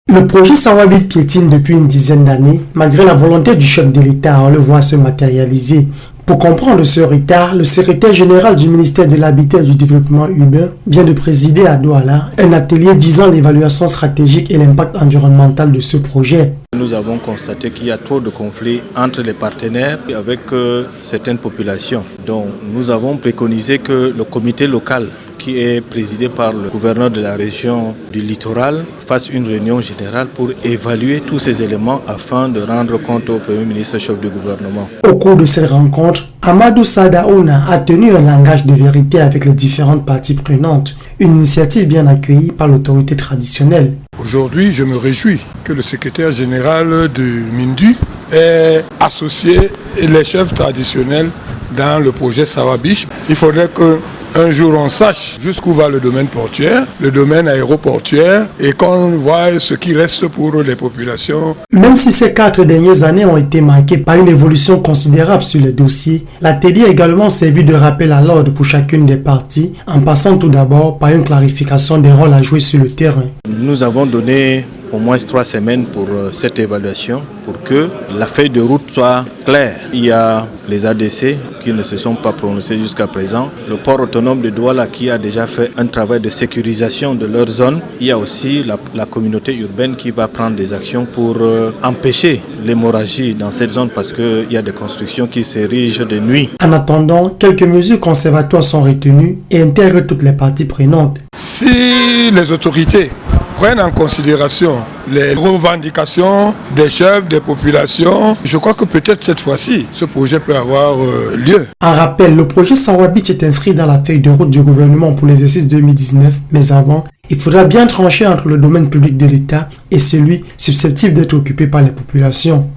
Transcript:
Le projet Sawabi piétine depuis une dizaine d'années, malgré la volonté du chef de l'État à le voir se matérialiser. Pour comprendre ce retard, le secrétaire général du ministère de l'Habitat et du Développement urbain vient de présider à Douala un atelier visant l'évaluation stratégique et l'impact environnemental de ce projet. Nous avons constaté qu'il y a trop de conflits entre les partenaires et avec certaines populations. Donc nous avons préconisé que le comité local, qui est présidé par le gouverneur de la région du littoral, fasse une réunion générale pour évaluer tous ces éléments afin de rendre compte au Premier ministre chef du gouvernement. Au cours de cette rencontre, Amadou Sadaouna a tenu un langage de vérité avec les différentes parties prenantes, une initiative bien accueillie par l'autorité traditionnelle. Aujourd'hui, je me réjouis que le secrétaire général du MINDU ait associé les chefs traditionnels dans le projet Sawabi. Il faudrait qu'un jour on sache jusqu'où va le domaine portuaire, le domaine aéroportuaire et qu'on voit ce qui reste pour les populations. Même si ces 4 dernières années ont été marquées par une évolution considérable sur les dossiers, l'atelier a également servi de rappel à l'ordre pour chacune des parties, en passant tout d'abord par une clarification des rôles à jouer sur le terrain. Nous avons donné au moins 3 semaines pour cette évaluation, pour que la feuille de route soit claire. Il y a les ADC qui ne se sont pas prononcés jusqu'à présent, le port autonome de Douala qui a déjà fait un travail de sécurisation de leur zone. Il y a aussi la communauté urbaine qui va prendre des actions pour empêcher l'hémorragie dans cette zone parce qu'il y a des constructions qui s'érigent de nuit. En attendant, quelques mesures conservatoires sont retenues et intègrent toutes les parties prenantes. Si les autorités prennent en considération les revendications des chefs, des populations, je crois que peut-être cette fois-ci, ce projet peut avoir lieu. En rappel, le projet Sawabi est inscrit dans la feuille de route du gouvernement pour l'exercice 2019, mais avant, il faudra bien trancher entre le domaine public de l'État et celui susceptible d'être occupé par les populations.